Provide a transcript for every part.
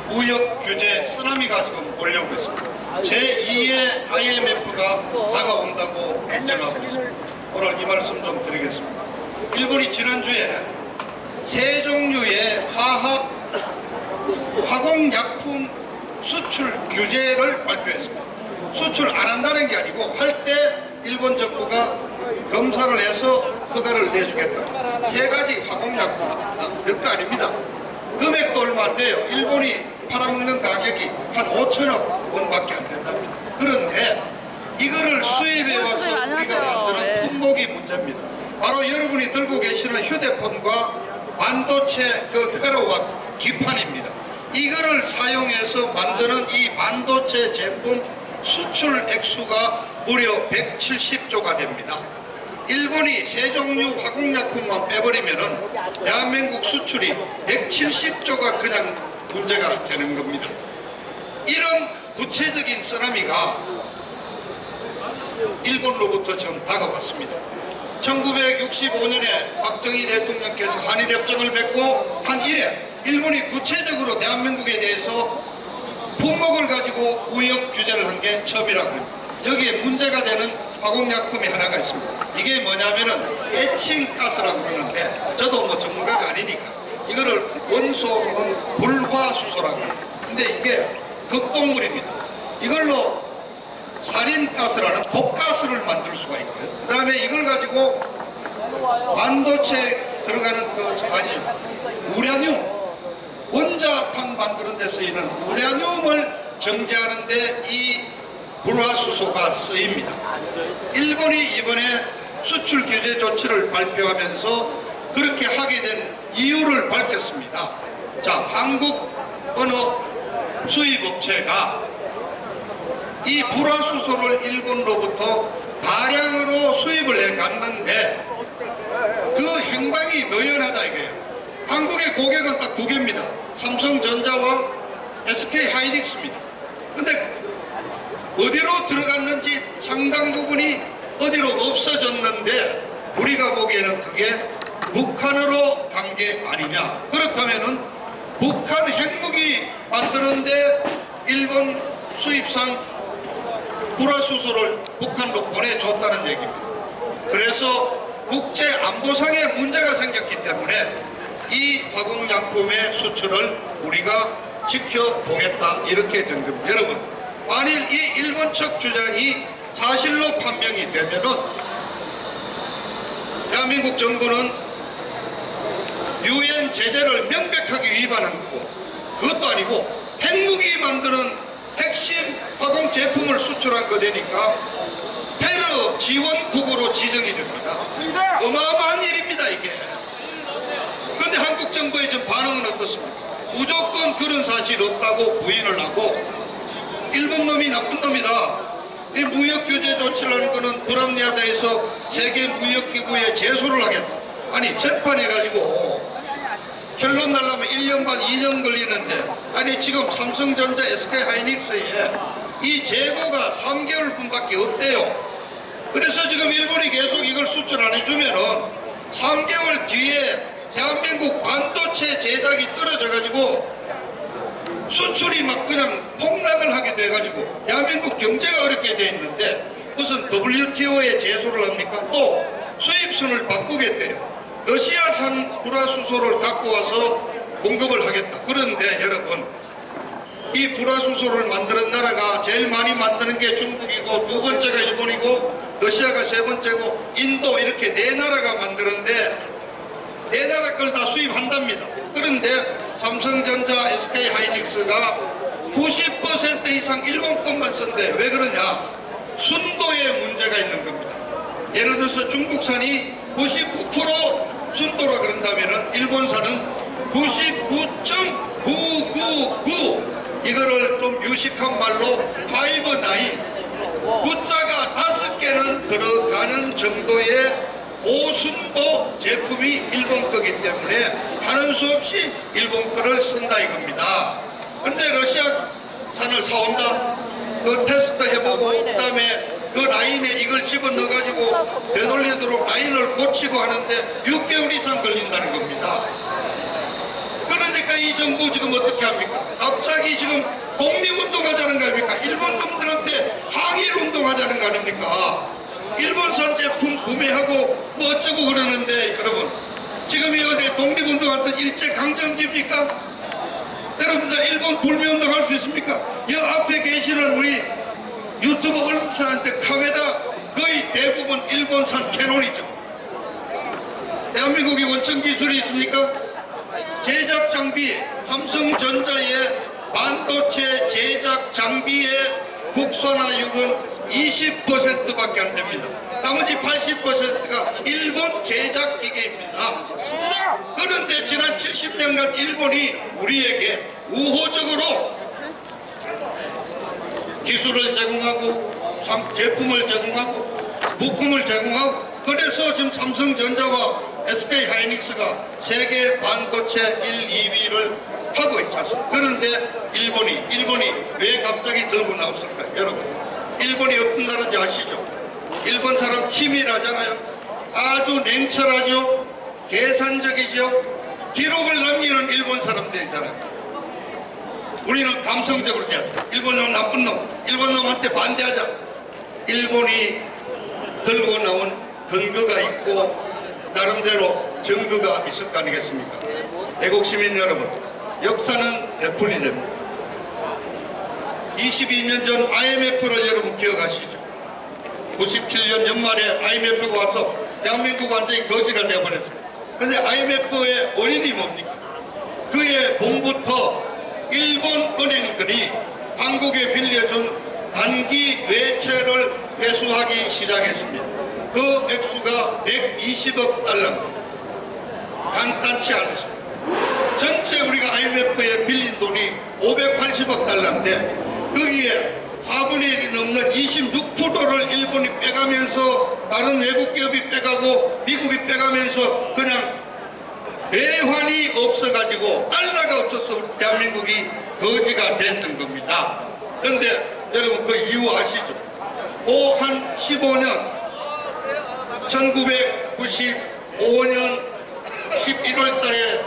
무역 규제 쓰나미가 지금 몰려오고 있습니다. 제2의 IMF가 다가온다고 걱정하고 있습니다. 오늘 이 말씀 좀 드리겠습니다. 일본이 지난주에 세 종류의 화공약품 수출 규제를 발표했습니다. 수출 안 한다는 게 아니고 할 때 일본 정부가 검사를 해서 허가를 내주겠다. 세 가지 화공약품 별거 아닙니다. 금액도 얼마 안 돼요. 일본이 팔아먹는 가격이 한 5천억 원밖에 안 된답니다. 그런데 이거를 수입해와서 우리가 만드는 품목이 문제입니다. 바로 여러분이 들고 계시는 휴대폰과 반도체 그 회로와 기판입니다. 이거를 사용해서 만드는 이 반도체 제품 수출 액수가 무려 170조가 됩니다. 일본이 세 종류 화공약품만 빼버리면은 대한민국 수출이 170조가 그냥 문제가 되는 겁니다. 이런 구체적인 쓰나미가 일본으로부터 지금 다가왔습니다. 1965년에 박정희 대통령께서 한일협정을 맺고 한 이래 일본이 구체적으로 대한민국에 대해서 품목을 가지고 무역 규제를 한 게 처음이라고 합니다. 여기에 문제가 되는 화공약품이 하나가 있습니다. 이게 뭐냐면은 에칭가스라고 그러는데 저도 뭐 전문가가 아니니까 이거를 원소로는 불화수소라고 합니다. 근데 이게 극동물입니다. 이걸로 살인가스라는 독가스를 만들 수가 있고요. 그 다음에 이걸 가지고 반도체 들어가는 우라늄, 원자탄 만드는 데 쓰이는 우라늄을 정제하는데 이 불화수소가 쓰입니다. 일본이 이번에 수출 규제 조치를 발표하면서 그렇게 하게 된 이유를 밝혔습니다. 자, 한국 어느 수입업체가 이 불화수소를 일본으로부터 다량으로 수입을 해갔는데 그 행방이 묘연하다 이거예요. 한국의 고객은 딱 두 개입니다. 삼성전자와 SK하이닉스입니다. 근데 어디로 들어갔는지 상당 부분이 어디로 없어졌는데 우리가 보기에는 그게 북한으로 간 게 아니냐. 그렇다면은 북한 핵무기 만드는데 일본 수입산 불화수소를 북한으로 보내줬다는 얘기입니다. 그래서 국제 안보상에 문제가 생겼기 때문에 이 화공약품의 수출을 우리가 지켜보겠다 이렇게 된 겁니다. 여러분, 만일 이 일본 측 주장이 사실로 판명이 되면은 대한민국 정부는 유엔 제재를 명백하게 위반한 거고, 그것도 아니고 핵무기 만드는 핵심 화공 제품을 수출한 거 되니까 테러 지원국으로 지정이 됩니다. 어마어마한 일입니다 이게. 그런데 한국 정부의 지금 반응은 어떻습니까? 무조건 그런 사실 없다고 부인을 하고 일본 놈이 나쁜 놈이다. 이 무역 규제 조치를 하는 거는 불합리하다 해서 세계 무역기구에 제소를 하겠다. 아니 재판해가지고 결론 날라면 1년 반 2년 걸리는데 아니 지금 삼성전자 SK하이닉스에 이 재고가 3개월 분밖에 없대요. 그래서 지금 일본이 계속 이걸 수출 안 해주면은 3개월 뒤에 대한민국 반도체 제작이 떨어져가지고 수출이 막 그냥 폭락을 하게 돼가지고 대한민국 경제가 어렵게 돼 있는데 무슨 WTO에 제소를 합니까? 또 수입선을 바꾸겠대요. 러시아산 불화수소를 갖고 와서 공급을 하겠다. 그런데 여러분, 이 불화수소를 만드는 나라가 제일 많이 만드는 게 중국이고 두 번째가 일본이고 러시아가 세 번째고 인도 이렇게 네 나라가 만드는데 네 나라 걸 다 수입한답니다. 그런데 삼성전자, SK하이닉스가 90% 이상 일본 것만 쓴대. 왜 그러냐? 순도에 문제가 있는 겁니다. 예를 들어서 중국산이 99% 순도라 그런다면은 일본산은 99.999 이거를 좀 유식한 말로 59 구자가 5개는 들어가는 정도의 고순도 제품이 일본 거기 때문에 하는 수 없이 일본 거를 쓴다 이겁니다. 근데 러시아산을 사온다. 그 테스트 해보고 그다음에 그 라인에 이걸 집어넣어가지고 되돌리도록 라인을 고치고 하는데 6개월 이상 걸린다는 겁니다. 그러니까 이 정부 지금 어떻게 합니까? 갑자기 지금 독립운동하자는 거 아닙니까? 일본 놈들한테 항일운동하자는 거 아닙니까? 일본산 제품 구매하고 뭐 어쩌고 그러는데 여러분 지금 이 어디 독립운동하던 일제강점기입니까? 여러분들 일본 불매운동 할 수 있습니까? 이 앞에 계시는 우리 유튜브 얼굴들한테 카메라 거의 대부분 일본산 캐논이죠. 대한민국이 원천 기술이 있습니까? 제작 장비, 삼성전자의 반도체 제작 장비의 국산화율은 20%밖에 안 됩니다. 나머지 80%가 일본 제작 기계입니다. 그런데 지난 70년간 일본이 우리에게 우호적으로 기술을 제공하고 제품을 제공하고 부품을 제공하고 그래서 지금 삼성전자와 SK하이닉스가 세계 반도체 1, 2위를 하고 있지 않습니까? 그런데 일본이 왜 갑자기 들고 나왔을까요? 여러분 일본이 어떤 나라인지 아시죠? 일본 사람 치밀하잖아요. 아주 냉철하죠. 계산적이죠. 기록을 남기는 일본 사람들이잖아요. 우리는 감성적으로 해야 돼. 일본 놈 나쁜 놈, 일본 놈한테 반대하자. 일본이 들고 나온 근거가 있고 나름대로 증거가 있을 거 아니겠습니까? 애국 시민 여러분, 역사는 되풀이 됩니다. 22년 전 IMF를 여러분 기억하시죠? 97년 연말에 IMF가 와서 대한민국 완전히 거지가 되어버렸습니다. 그런데 IMF의 원인이 뭡니까? 그의 봄부터 일본 은행들이 한국에 빌려준 단기 외채를 회수하기 시작했습니다. 그 액수가 120억 달러입니다. 간단치 않습니다. 전체 우리가 IMF에 빌린 돈이 580억 달러인데 거기에 4분의 1이 넘는 26%를 일본이 빼가면서 다른 외국 기업이 빼가고 미국이 빼가면서 그냥 대환이 없어가지고 달러가 없어서 대한민국이 거지가 됐던 겁니다. 그런데 여러분 그 이유 아시죠? 한 15년 1995년 11월 달에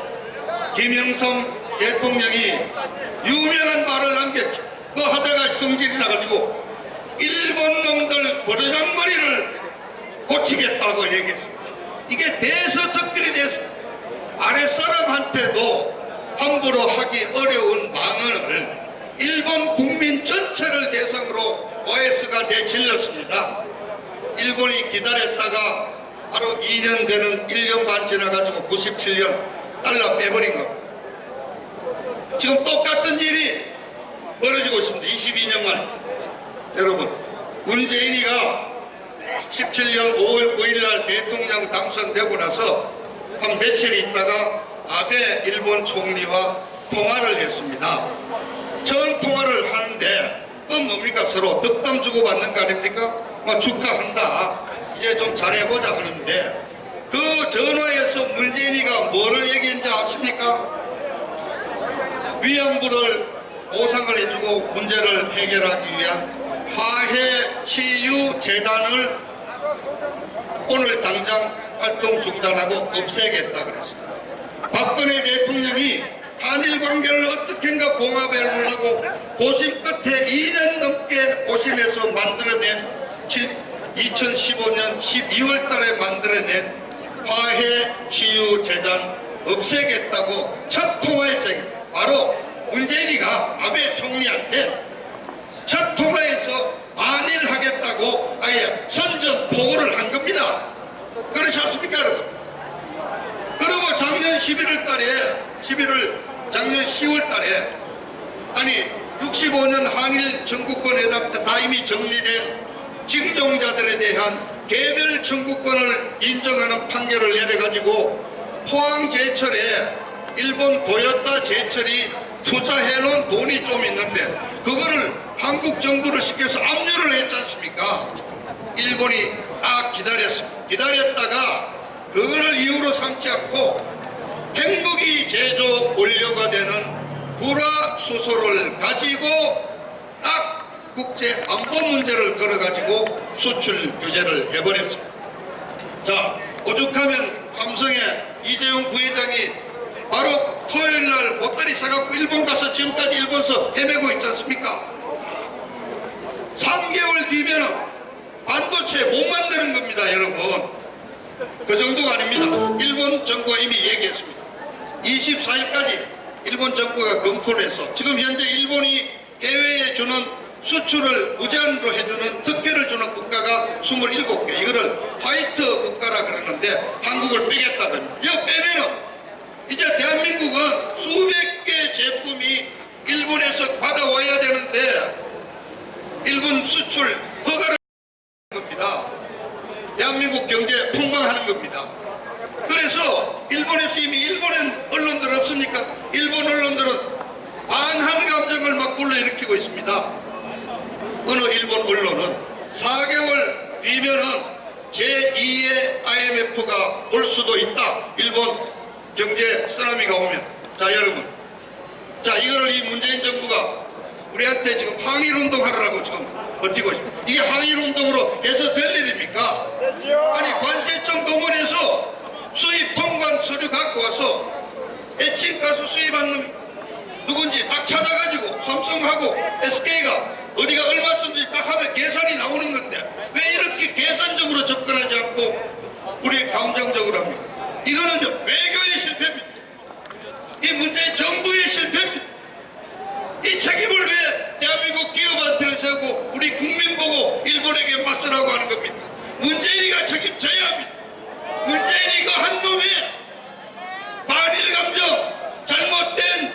김영삼 대통령이 유명한 말을 남겼죠. 그 하다가 성질이 나가지고 일본 놈들 버르장머리를 고치겠다고 얘기했습니다. 이게 대서특필이 됐습니다. 아랫사람한테도 함부로 하기 어려운 망언을 일본 국민 전체를 대상으로 OS가 내질렀습니다. 일본이 기다렸다가 바로 2년 되는 1년 반 지나가지고 97년 달러 빼버린 겁니다. 지금 똑같은 일이 벌어지고 있습니다. 22년 만에. 여러분, 문재인이가 17년 5월 9일 날 대통령 당선되고 나서 한 며칠 있다가 아베 일본 총리와 통화를 했습니다. 처음 통화를 하는데 뭡니까? 서로 덕담 주고받는 거 아닙니까? 축하한다. 이제 좀 잘해보자 하는데 그 전화에서 문재인이가 뭐를 얘기했는지 아십니까? 위안부를 보상을 해주고 문제를 해결하기 위한 화해치유재단을 오늘 당장 활동 중단하고 없애겠다 그랬습니다. 박근혜 대통령이 한일 관계를 어떻게인가 봉합을 하고 고심 끝에 2년 넘게 고심해서 만들어낸 2015년 12월 달에 만들어낸 화해치유재단 없애겠다고 첫 통화에서 바로 문재인이가 아베 총리한테 첫 통화에서 반일하겠다고 아예 선전포고를 한 겁니다. 그렇지 않습니까 여러분? 그리고 작년 10월 달에 아니 65년 한일 청구권 회담 때 다 이미 정리된 징용자들에 대한 개별 청구권을 인정하는 판결을 내려가지고 포항 제철에 일본 도요타 제철이 투자해놓은 돈이 좀 있는데 그거를 한국 정부를 시켜서 압류를 했지 않습니까? 일본이 딱 기다렸습니다. 기다렸다가 그거를 이유로 삼지 않고 핵무기 제조 원료가 되는 불화수소를 가지고 딱 국제 안보 문제를 걸어가지고 수출 규제를 해버렸습니다. 자, 오죽하면 삼성의 이재용 부회장이 바로 토요일날 보따리 싸갖고 일본 가서 지금까지 일본서 헤매고 있지 않습니까? 3개월 뒤면은 반도체 못 만드는 겁니다, 여러분. 그 정도가 아닙니다. 일본 정부가 이미 얘기했습니다. 24일까지 일본 정부가 검토를 해서 지금 현재 일본이 해외에 주는 수출을 무제한으로 해주는 특혜를 주는 국가가 27개, 이거를 화이트 국가라 그러는데 한국을 빼겠다는, 이거 빼면은 이제 대한민국은 수백 개 제품이 일본에서 받아와야 되는데 일본 수출 허가를 하는 겁니다. 대한민국 경제 폭망하는 겁니다. 그래서 일본에서 이미 일본 언론들 없습니까? 일본 언론들은 반한 감정을 막 불러일으키고 있습니다. 어느 일본 언론은 4개월 뒤면은 제2의 IMF가 올 수도 있다. 일본 경제 쓰나미가 오면. 자, 여러분, 자, 이거를 이 문재인 정부가 우리한테 지금 항일운동 하라고 지금 버티고 있습니다. 이게 항일운동으로 해서 될 일입니까? 아니, 관세청 동원해서 수입 통관 서류 갖고 와서 애칭 가서 수입한 놈이 누군지 딱 찾아가지고 삼성하고 SK가 어디가 얼마 쓴지 딱 하면 계산이 나오는 건데 왜 이렇게 계산적으로 접근하지 않고 우리 감정적으로 합니까? 이거는요, 외교의 실패입니다. 이 문제의 정부의 실패입니다. 이 책임을 왜 대한민국 기업한테는 세우고 우리 국민 보고 일본에게 맞서라고 하는 겁니다. 문재인이가 책임져야 합니다. 문재인이 그 한 놈의 반일 감정, 잘못된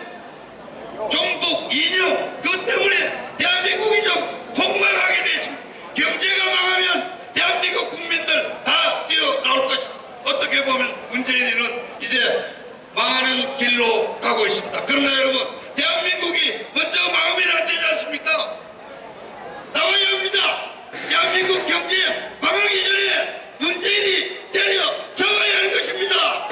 종북 이념, 그것 때문에 대한민국이 좀 폭망하게 되어 있습니다. 경제가 망하면 대한민국 국민들 다 뛰어나올 것입니다. 어떻게 보면 문재인은 이제 망하는 길로 가고 있습니다. 그러나 여러분, 대한민국이 먼저 망하면 안 되지 않습니까? 나와야 합니다. 대한민국 경제 망하기 전에 문재인이 때려 잡아야 하는 것입니다.